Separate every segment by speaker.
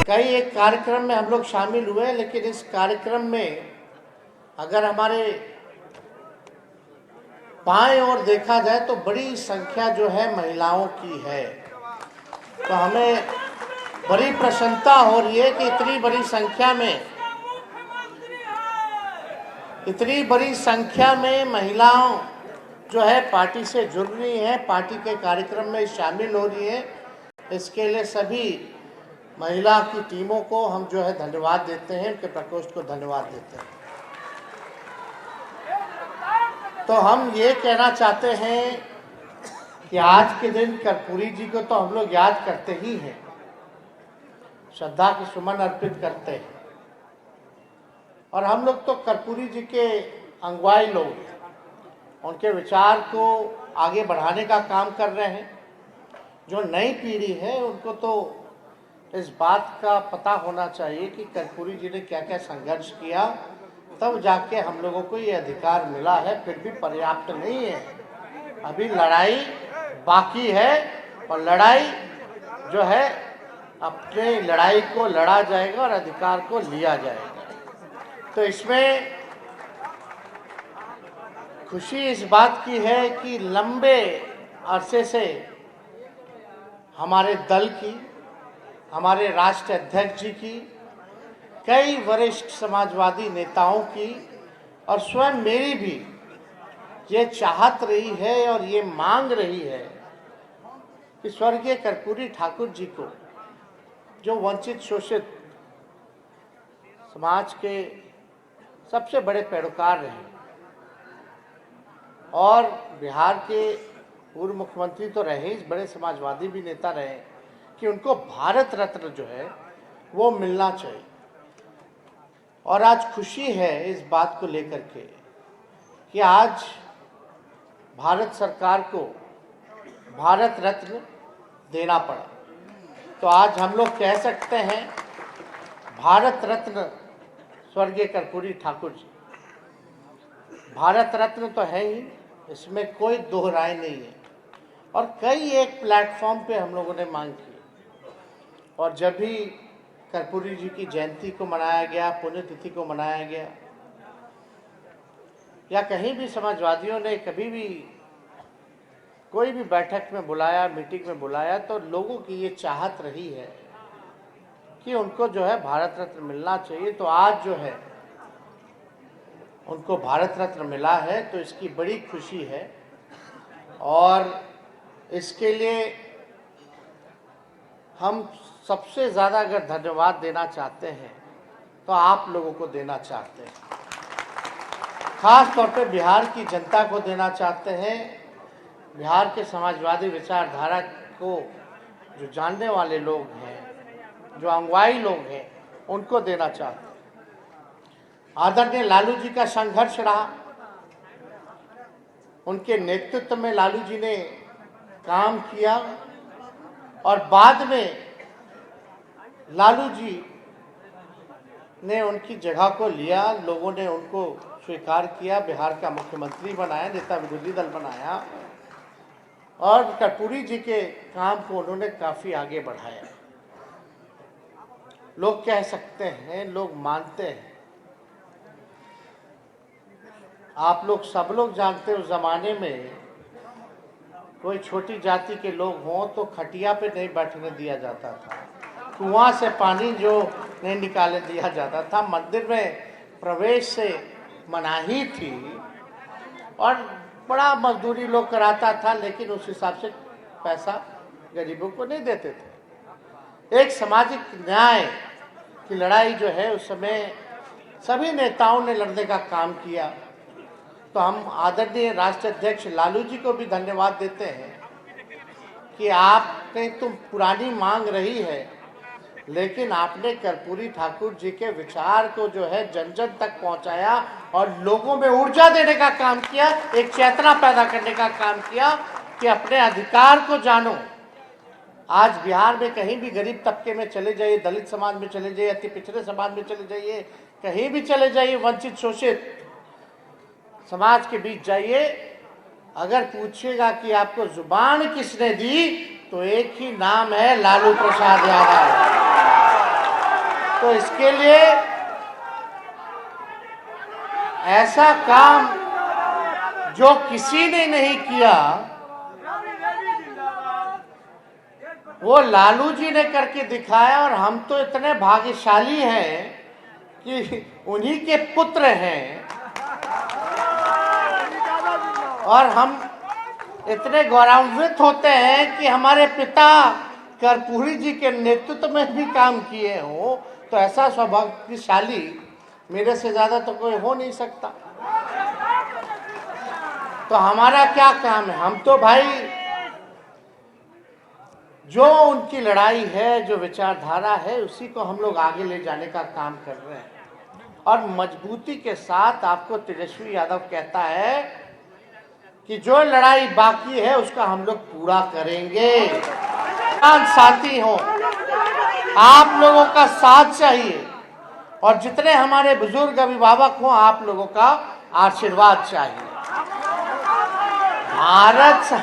Speaker 1: कई एक कार्यक्रम में हम लोग शामिल हुए, लेकिन इस कार्यक्रम में अगर हमारे बाएं ओर देखा जाए तो बड़ी संख्या जो है महिलाओं की है। तो हमें बड़ी प्रसन्नता हो रही है कि इतनी बड़ी संख्या में महिलाओं जो है पार्टी से जुड़ रही हैं, पार्टी के कार्यक्रम में शामिल हो रही है। इसके लिए सभी महिला की टीमों को हम जो है धन्यवाद देते हैं, उनके प्रकोष्ठ को धन्यवाद देते हैं। तो हम ये कहना चाहते हैं कि आज के दिन कर्पूरी जी को तो हम लोग याद करते ही हैं, श्रद्धा के सुमन अर्पित करते हैं, और हम लोग तो कर्पूरी जी के अगुवाई लोग हैं, उनके विचार को आगे बढ़ाने का काम कर रहे हैं। जो नई पीढ़ी है उनको तो इस बात का पता होना चाहिए कि कर्पूरी जी ने क्या क्या संघर्ष किया, तब जाके हम लोगों को ये अधिकार मिला है। फिर भी पर्याप्त नहीं है, अभी लड़ाई बाकी है, और लड़ाई जो है अपने लड़ाई को लड़ा जाएगा और अधिकार को लिया जाएगा। तो इसमें खुशी इस बात की है कि लंबे अरसे से हमारे दल की, हमारे राष्ट्रीय अध्यक्ष जी की, कई वरिष्ठ समाजवादी नेताओं की और स्वयं मेरी भी ये चाहत रही है और ये मांग रही है कि स्वर्गीय कर्पूरी ठाकुर जी को, जो वंचित शोषित समाज के सबसे बड़े पैरोकार रहे और बिहार के पूर्व मुख्यमंत्री तो रहे, इस बड़े समाजवादी भी नेता रहे, कि उनको भारत रत्न जो है वो मिलना चाहिए। और आज खुशी है इस बात को लेकर के कि आज भारत सरकार को भारत रत्न देना पड़ा। तो आज हम लोग कह सकते हैं भारत रत्न स्वर्गीय कर्पूरी ठाकुर जी। भारत रत्न तो है ही, इसमें कोई दो राय नहीं है। और कई एक प्लेटफॉर्म पे हम लोगों ने मांग की, और जब भी कर्पूरी जी की जयंती को मनाया गया, पुण्यतिथि को मनाया गया, या कहीं भी समाजवादियों ने कभी भी कोई भी बैठक में बुलाया, मीटिंग में बुलाया, तो लोगों की ये चाहत रही है कि उनको जो है भारत रत्न मिलना चाहिए। तो आज जो है उनको भारत रत्न मिला है, तो इसकी बड़ी खुशी है। और इसके लिए हम सबसे ज़्यादा अगर धन्यवाद देना चाहते हैं तो आप लोगों को देना चाहते हैं, खास तौर पे बिहार की जनता को देना चाहते हैं। बिहार के समाजवादी विचारधारा को जो जानने वाले लोग हैं, जो अगुवाई लोग हैं, उनको देना चाहते हैं। आदरणीय लालू जी का संघर्ष रहा, उनके नेतृत्व में लालू जी ने काम किया, और बाद में लालू जी ने उनकी जगह को लिया, लोगों ने उनको स्वीकार किया, बिहार का मुख्यमंत्री बनाया, नेता विरोधी दल बनाया, और कर्पूरी जी के काम को उन्होंने काफ़ी आगे बढ़ाया। लोग कह सकते हैं, लोग मानते हैं, आप लोग सब लोग जानते हैं, उस जमाने में कोई छोटी जाति के लोग हों तो खटिया पे नहीं बैठने दिया जाता था, कुआं से पानी जो नहीं निकाले दिया जाता था, मंदिर में प्रवेश से मनाही थी, और बड़ा मजदूरी लोग कराता था, लेकिन उस हिसाब से पैसा गरीबों को नहीं देते थे। एक सामाजिक न्याय की लड़ाई जो है उस समय सभी नेताओं ने लड़ने का काम किया। तो हम आदरणीय राष्ट्रीय अध्यक्ष लालू जी को भी धन्यवाद देते हैं कि आपने तो पुरानी मांग रही है, लेकिन आपने कर्पूरी ठाकुर जी के विचार को जो है जन जन तक पहुंचाया और लोगों में ऊर्जा देने का काम किया, एक चेतना पैदा करने का काम किया कि अपने अधिकार को जानो। आज बिहार में कहीं भी गरीब तबके में चले जाइए, दलित समाज में चले जाइए, अति पिछड़े समाज में चले जाइए, कहीं भी चले जाइए, वंचित शोषित समाज के बीच जाइए, अगर पूछिएगा कि आपको जुबान किसने दी, तो एक ही नाम है, लालू प्रसाद यादव। तो इसके लिए ऐसा काम जो किसी ने नहीं किया वो लालू जी ने करके दिखाया, और हम तो इतने भाग्यशाली हैं कि उन्हीं के पुत्र हैं, और हम इतने गौरवान्वित होते हैं कि हमारे पिता कर्पूरी जी के नेतृत्व में भी काम किए हो। तो ऐसा सौभाग्यशाली मेरे से ज्यादा तो कोई हो नहीं सकता। तो हमारा क्या काम है? हम तो भाई जो उनकी लड़ाई है, जो विचारधारा है, उसी को हम लोग आगे ले जाने का काम कर रहे हैं। और मजबूती के साथ आपको तेजस्वी यादव कहता है कि जो लड़ाई बाकी है उसका हम लोग पूरा करेंगे। साथी हो, आप लोगों का साथ चाहिए, और जितने हमारे बुजुर्ग अभिभावक हो, आप लोगों का आशीर्वाद चाहिए। भारत,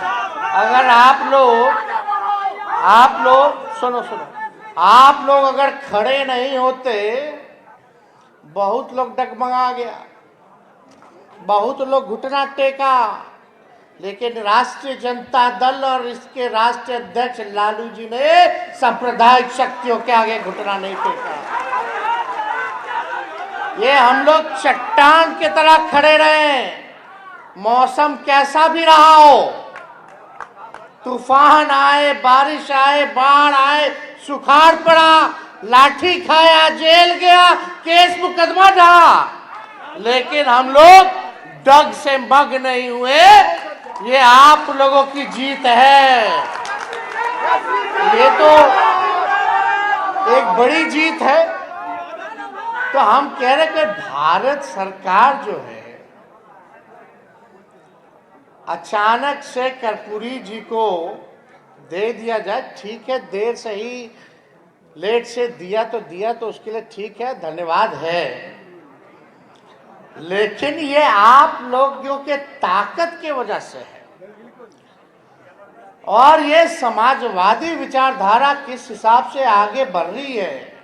Speaker 1: अगर आप लोग सुनो, आप लोग अगर खड़े नहीं होते, बहुत लोग डगमगा गया, बहुत लोग घुटना टेका, लेकिन राष्ट्रीय जनता दल और इसके राष्ट्रीय अध्यक्ष लालू जी ने सांप्रदायिक शक्तियों के आगे घुटना नहीं टेका। ये हम लोग चट्टान की तरह खड़े रहे, मौसम कैसा भी रहा हो, तूफान आए, बारिश आए, बाढ़ आए, सुखाड़ पड़ा, लाठी खाया, जेल गया, केस मुकदमा ढहा, लेकिन हम लोग डग से मग नहीं हुए। ये आप लोगों की जीत है, ये तो एक बड़ी जीत है। तो हम कह रहे कि भारत सरकार जो है, अचानक से कर्पूरी जी को दे दिया जाए, ठीक है, देर से ही लेट से दिया तो उसके लिए ठीक है, धन्यवाद है। लेकिन ये आप लोगों के ताकत की वजह से है, और ये समाजवादी विचारधारा किस हिसाब से आगे बढ़ रही है।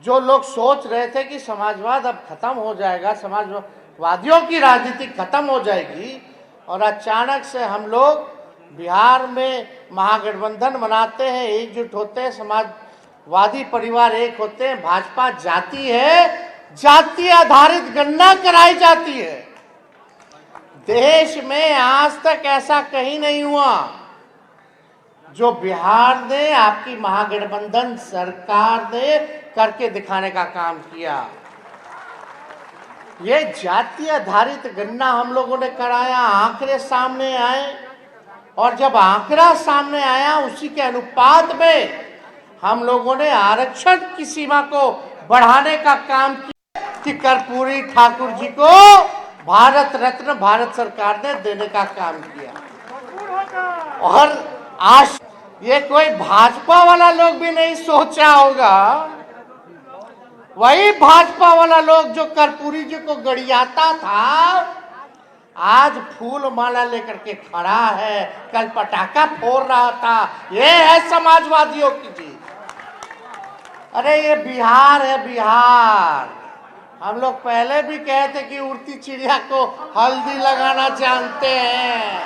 Speaker 1: जो लोग सोच रहे थे कि समाजवाद अब खत्म हो जाएगा, समाजवादियों की राजनीति खत्म हो जाएगी, और अचानक से हम लोग बिहार में महागठबंधन बनाते हैं, एकजुट होते हैं, समाजवादी परिवार एक होते हैं, भाजपा जाती है, जाति आधारित गणना कराई जाती है। देश में आज तक ऐसा कहीं नहीं हुआ जो बिहार ने, आपकी महागठबंधन सरकार ने करके दिखाने का काम किया। ये जाति आधारित गणना हम लोगों ने कराया, आंकड़े सामने आए, और जब आंकड़ा सामने आया उसी के अनुपात में हम लोगों ने आरक्षण की सीमा को बढ़ाने का काम किया कि कर्पूरी ठाकुर जी को भारत रत्न भारत सरकार ने देने का काम किया। और आज ये कोई भाजपा वाला लोग भी नहीं सोचा होगा, वही भाजपा वाला लोग जो कर्पूरी जी को गड़ियाता था, आज फूल माला लेकर के खड़ा है, कल पटाखा फोड़ रहा था। ये है समाजवादियों की जीत। अरे ये बिहार है, बिहार। हम लोग पहले भी कहते कि उड़ती चिड़िया को हल्दी लगाना जानते हैं।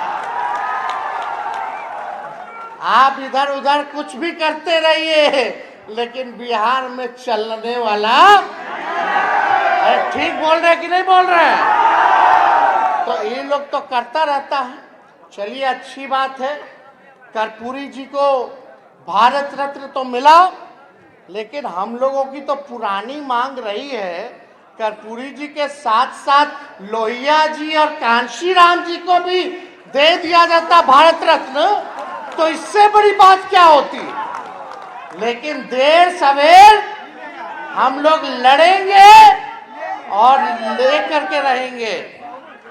Speaker 1: आप इधर उधर कुछ भी करते रहिए, लेकिन बिहार में चलने वाला, अरे ठीक बोल रहे कि नहीं बोल रहे? तो ये लोग तो करता रहता है। चलिए, अच्छी बात है, कर्पूरी जी को भारत रत्न तो मिला, लेकिन हम लोगों की तो पुरानी मांग रही है, कर्पूरी जी के साथ साथ लोहिया जी और कांशी राम जी को भी दे दिया जाता भारत रत्न, तो इससे बड़ी बात क्या होती। लेकिन देर सवेर हम लोग लड़ेंगे और लेकर के रहेंगे,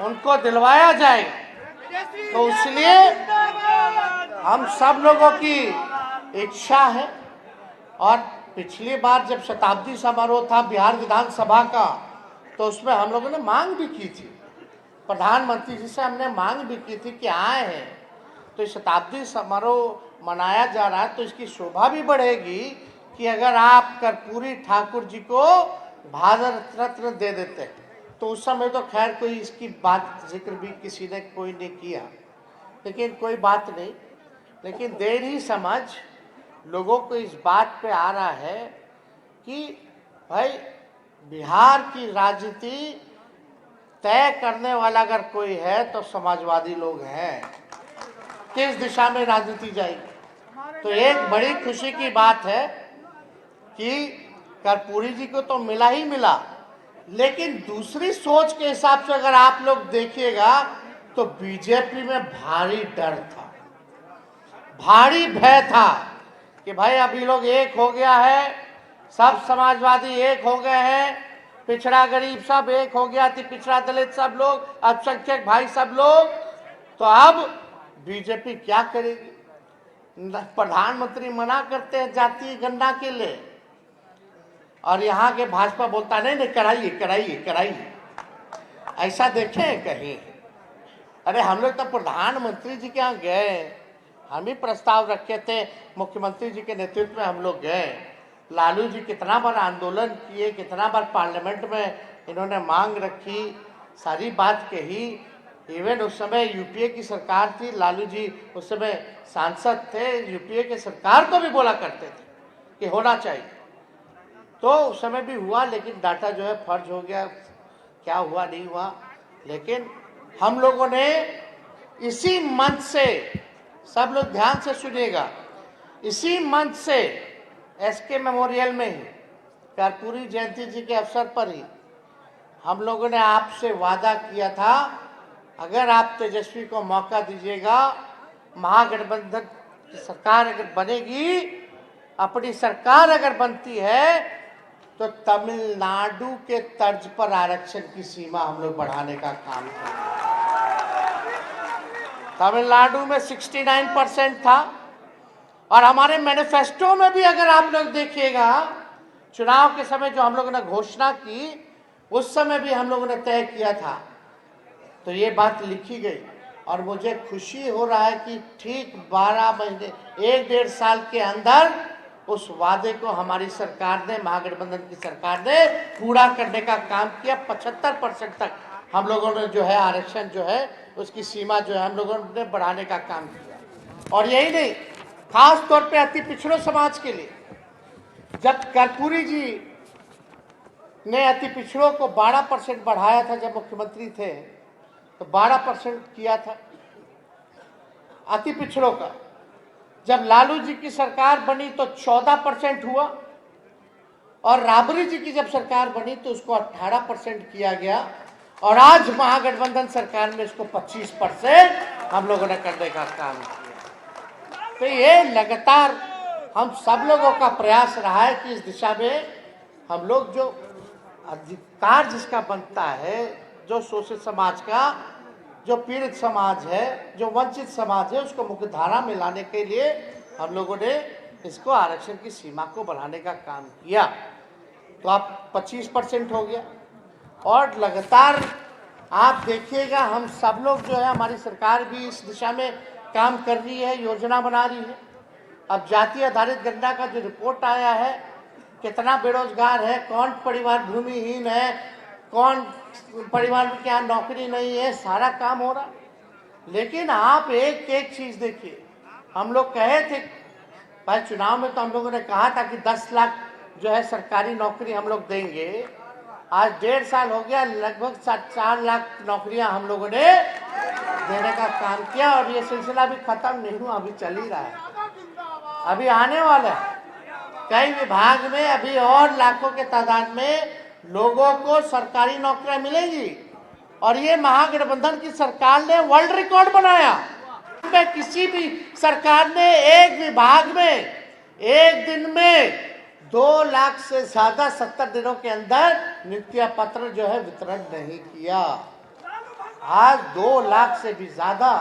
Speaker 1: उनको दिलवाया जाएगा। तो इसलिए हम सब लोगों की इच्छा है। और पिछली बार जब शताब्दी समारोह था बिहार विधानसभा का, तो उसमें हम लोगों ने मांग भी की थी, प्रधानमंत्री जी से हमने मांग भी की थी कि आए हैं तो शताब्दी समारोह मनाया जा रहा है, तो इसकी शोभा भी बढ़ेगी कि अगर आप कर्पूरी ठाकुर जी को भारत रत्न दे देते, तो उस समय तो खैर कोई इसकी बात जिक्र भी किसी ने कोई नहीं किया, लेकिन कोई बात नहीं। लेकिन देर ही समझ लोगों को इस बात पे आ रहा है कि भाई बिहार की राजनीति तय करने वाला अगर कोई है तो समाजवादी लोग हैं, किस दिशा में राजनीति जाएगी। तो एक बड़ी खुशी की बात है कि कर्पूरी जी को तो मिला ही मिला, लेकिन दूसरी सोच के हिसाब से अगर आप लोग देखिएगा तो बीजेपी में भारी डर था, भारी भय था कि भाई अभी लोग एक हो गया है, सब समाजवादी एक हो गए हैं, पिछड़ा गरीब सब एक हो गया, अति पिछड़ा दलित सब लोग, अल्पसंख्यक भाई सब लोग, तो अब बीजेपी क्या करेगी। प्रधानमंत्री मना करते हैं जातीय गणना के लिए, और यहाँ के भाजपा बोलता नहीं कराइए कराइए कराइए। ऐसा देखे कहीं? अरे हम लोग तो प्रधानमंत्री जी के यहाँ गए, हम ही प्रस्ताव रखे थे, मुख्यमंत्री जी के नेतृत्व में हम लोग गए। लालू जी कितना बार आंदोलन किए, कितना बार पार्लियामेंट में इन्होंने मांग रखी, सारी बात कही। इवन उस समय यूपीए की सरकार थी, लालू जी उस समय सांसद थे, यूपीए के सरकार को भी बोला करते थे कि होना चाहिए। तो उस समय भी हुआ, लेकिन डाटा जो है फर्ज हो गया, क्या हुआ नहीं हुआ। लेकिन हम लोगों ने इसी मंच से, सब लोग ध्यान से सुनिएगा, इसी मंच से एसके मेमोरियल में ही कर्पूरी जयंती जी के अवसर पर ही हम लोगों ने आपसे वादा किया था, अगर आप तेजस्वी को मौका दीजिएगा, महागठबंधन की सरकार अगर बनेगी, अपनी सरकार अगर बनती है, तो तमिलनाडु के तर्ज पर आरक्षण की सीमा हम लोग बढ़ाने का काम करेंगे। तमिलनाडु में 69% था, और हमारे मैनिफेस्टो में भी अगर आप लोग देखिएगा, चुनाव के समय जो हम लोगों ने घोषणा की, उस समय भी हम लोगों ने तय किया था, तो ये बात लिखी गई। और मुझे खुशी हो रहा है कि ठीक 12 महीने, 1-1.5 साल के अंदर उस वादे को हमारी सरकार ने, महागठबंधन की सरकार ने पूरा करने का काम किया। 75% तक हम लोगों ने जो है आरक्षण जो है उसकी सीमा जो है हम लोगों ने बढ़ाने का काम किया। और यही नहीं, खास तौर पे अति पिछड़ों समाज के लिए, जब कर्पूरी जी ने अति पिछड़ों को 12% बढ़ाया था, जब मुख्यमंत्री थे तो 12% किया था अति पिछड़ों का। जब लालू जी की सरकार बनी तो 14% हुआ, और राबड़ी जी की जब सरकार बनी तो उसको 18% किया गया, और आज महागठबंधन सरकार में इसको 25% हम लोगों ने करने का काम किया। तो ये लगातार हम सब लोगों का प्रयास रहा है कि इस दिशा में हम लोग जो अधिकार जिसका बनता है, जो शोषित समाज का, जो पीड़ित समाज है, जो वंचित समाज है, उसको मुख्य धारा में लाने के लिए हम लोगों ने इसको आरक्षण की सीमा को बढ़ाने का काम किया। तो आप 25% हो गया, और लगातार आप देखिएगा हम सब लोग जो है, हमारी सरकार भी इस दिशा में काम कर रही है, योजना बना रही है। अब जाति आधारित गणना का जो रिपोर्ट आया है, कितना बेरोजगार है, कौन परिवार भूमिहीन है, कौन परिवार में क्या नौकरी नहीं है, सारा काम हो रहा। लेकिन आप एक एक चीज देखिए, हम लोग कहे थे भाई चुनाव में, तो हम लोगों ने कहा था कि 10 लाख जो है सरकारी नौकरी हम लोग देंगे। आज 1.5 साल हो गया, लगभग 4 लाख नौकरियां हम लोगों ने देने का काम किया, और ये सिलसिला भी खत्म नहीं हुआ, अभी चल ही रहा है, अभी आने वाला है। कई विभाग में अभी और लाखों के तादाद में लोगों को सरकारी नौकरियां मिलेगी, और ये महागठबंधन की सरकार ने वर्ल्ड रिकॉर्ड बनाया। किसी भी सरकार ने एक विभाग में एक दिन में 2 लाख से ज्यादा 70 दिनों के अंदर नियुक्ति पत्र जो है वितरण नहीं किया। आज 2 लाख से भी ज्यादा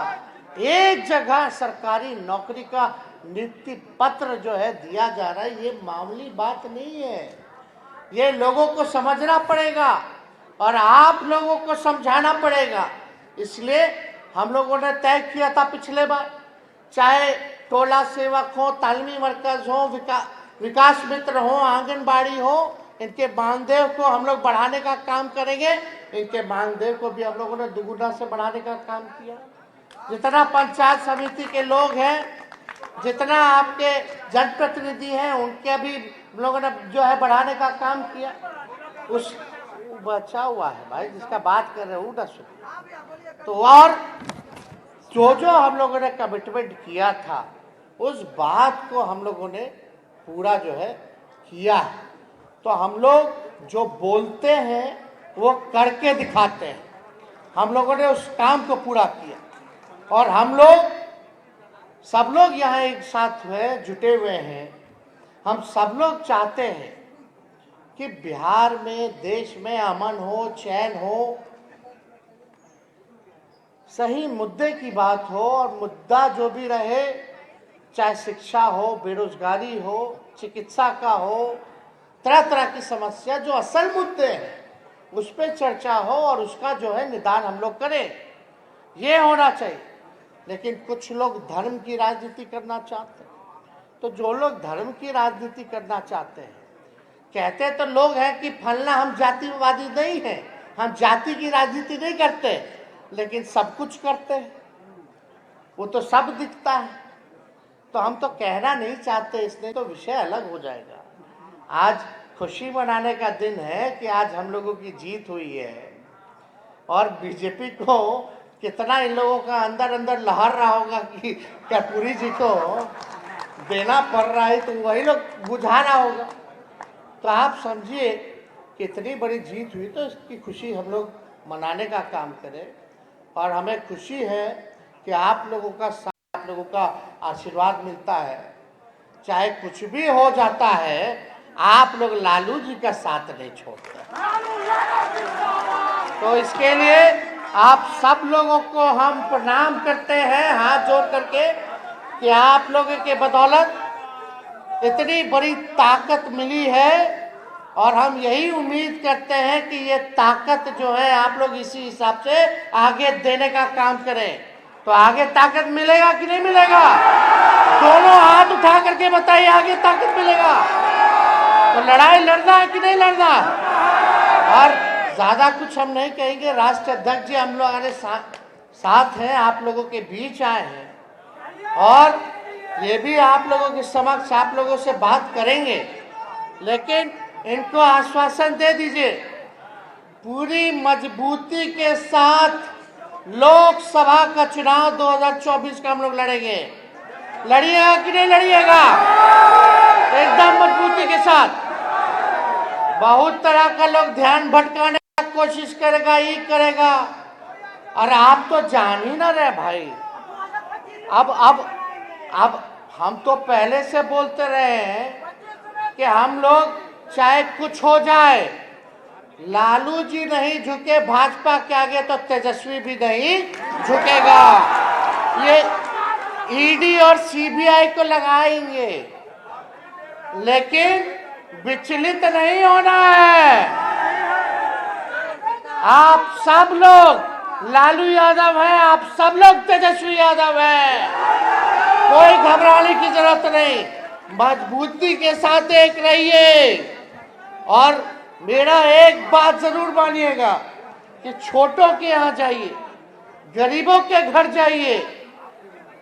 Speaker 1: एक जगह सरकारी नौकरी का नियुक्ति पत्र जो है दिया जा रहा है। ये मामूली बात नहीं है, ये लोगों को समझना पड़ेगा और आप लोगों को समझाना पड़ेगा। इसलिए हम लोगों ने तय किया था पिछले बार, चाहे टोला सेवक हो, तालीमी मरकज हो, विकास मित्र हो, आंगनबाड़ी हो, इनके मानदेय को हम लोग बढ़ाने का काम करेंगे। इनके मानदेय को भी हम लोगों ने दुगुना से बढ़ाने का काम किया। जितना पंचायत समिति के लोग हैं, जितना आपके जनप्रतिनिधि हैं, उनके भी हम लोगों ने जो है बढ़ाने का काम किया। उस बचा हुआ है भाई, जिसका बात कर रहे हो ना सुन। तो और जो जो हम लोगों ने कमिटमेंट किया था, उस बात को हम लोगों ने पूरा जो है किया है। तो हम लोग जो बोलते हैं वो करके दिखाते हैं। हम लोगों ने उस काम को पूरा किया और हम लोग सब लोग यहाँ एक साथ जुटे हुए हैं। हम सब लोग चाहते हैं कि बिहार में, देश में अमन हो, चैन हो, सही मुद्दे की बात हो। और मुद्दा जो भी रहे, चाहे शिक्षा हो, बेरोजगारी हो, चिकित्सा का हो, तरह तरह की समस्या जो असल मुद्दे हैं उस पर चर्चा हो और उसका जो है निदान हम लोग करें, ये होना चाहिए। लेकिन कुछ लोग धर्म की राजनीति करना चाहते हैं। तो जो लोग धर्म की राजनीति करना चाहते हैं, कहते तो लोग हैं कि फलना हम जातिवादी नहीं हैं, हम जाति की राजनीति नहीं करते, लेकिन सब कुछ करते हैं, वो तो सब दिखता है। तो हम तो कहना नहीं चाहते, इसलिए तो विषय अलग हो जाएगा। आज खुशी मनाने का दिन है कि आज हम लोगों की जीत हुई है। और बीजेपी को कितना इन लोगों का अंदर अंदर लहर रहा होगा कि कर्पूरी जी को देना पड़ रहा है, तो वही लोग बुझा रहा होगा। तो आप समझिए कितनी बड़ी जीत हुई, तो इसकी खुशी हम लोग मनाने का काम करें। और हमें खुशी है कि आप लोगों का आशीर्वाद मिलता है। चाहे कुछ भी हो जाता है, आप लोग लालू जी का साथ नहीं छोड़ते। तो इसके लिए आप सब लोगों को हम प्रणाम करते हैं हाथ जोड़ करके कि आप लोगों के बदौलत इतनी बड़ी ताकत मिली है। और हम यही उम्मीद करते हैं कि ये ताकत जो है आप लोग इसी हिसाब से आगे देने का काम करें। तो आगे ताकत मिलेगा कि नहीं मिलेगा? दोनों हाथ उठा करके बताइए, आगे ताकत मिलेगा। तो लड़ाई लड़ना है कि नहीं लड़ना? और ज्यादा कुछ हम नहीं कहेंगे। राष्ट्र अध्यक्ष जी हम लोग हमारे साथ हैं, आप लोगों के बीच आए हैं और ये भी आप लोगों के समक्ष आप लोगों से बात करेंगे। लेकिन इनको आश्वासन दे दीजिए, पूरी मजबूती के साथ लोकसभा का चुनाव 2024 का हम लोग लड़ेंगे। लड़िएगा कि नहीं लड़िएगा? एकदम मजबूती के साथ। बहुत तरह का लोग ध्यान भटकाने की कोशिश करेगा, ये करेगा। और आप तो जान ही ना रहे भाई। अब हम तो पहले से बोलते रहे हैं कि हम लोग चाहे कुछ हो जाए, लालू जी नहीं झुके भाजपा के आगे तो तेजस्वी भी नहीं झुकेगा। ये ईडी और सीबीआई को लगाएंगे, लेकिन विचलित नहीं होना है। आप सब लोग लालू यादव हैं, आप सब लोग तेजस्वी यादव हैं, कोई घबराने की जरूरत नहीं। मजबूती के साथ एक रहिए। और मेरा एक बात जरूर मानिएगा कि छोटों के यहाँ जाइए, गरीबों के घर जाइए,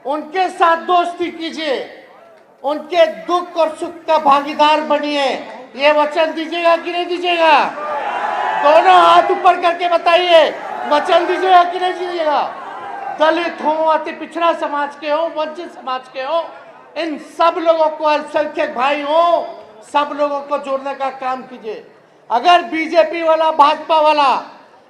Speaker 1: उनके साथ दोस्ती कीजिए, उनके दुख और सुख का भागीदार बनिए। ये वचन दीजिएगा कि नहीं दीजिएगा? दोनों हाथ ऊपर करके बताइए, वचन दीजिएगा कि नहीं दीजिएगा? दलित हो, अति पिछड़ा समाज के हो, वंचित समाज के हो, इन सब लोगों को, अल्पसंख्यक भाई हो, सब लोगों को जोड़ने का काम कीजिए। अगर बीजेपी वाला, भाजपा वाला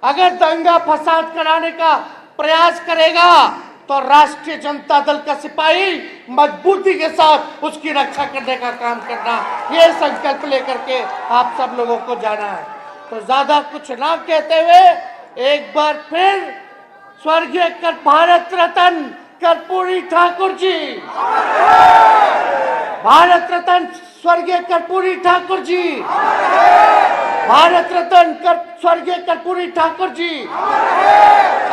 Speaker 1: अगर दंगा फसाद कराने का प्रयास करेगा तो राष्ट्रीय जनता दल का सिपाही मजबूती के साथ उसकी रक्षा करने का काम करना, ये संकल्प लेकर के आप सब लोगों को जाना है। तो ज्यादा कुछ ना कहते हुए एक बार फिर स्वर्गीय भारत रत्न कर्पूरी ठाकुर जी, भारत रत्न स्वर्गीय कर्पूरी ठाकुर जी, भारत रत्न स्वर्गीय कर्पूरी ठाकुर जी,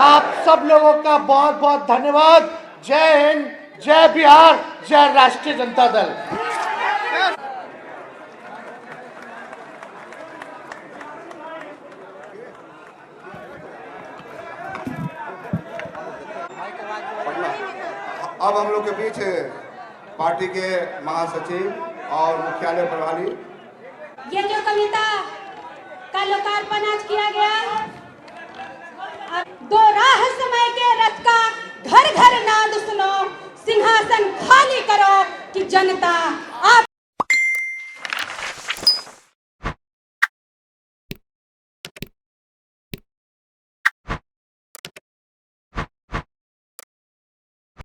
Speaker 1: आप सब लोगों का बहुत बहुत धन्यवाद। जय हिंद, जय बिहार, जय राष्ट्रीय जनता दल।
Speaker 2: अब हम लोग के बीच पार्टी के महासचिव और मुख्यालय प्रभारी,
Speaker 3: ये जो कविता का लोकार्पण आज किया गया, दो राह समय के रथ का घर घर नाद सुनो, सिंहासन खाली करो कि जनता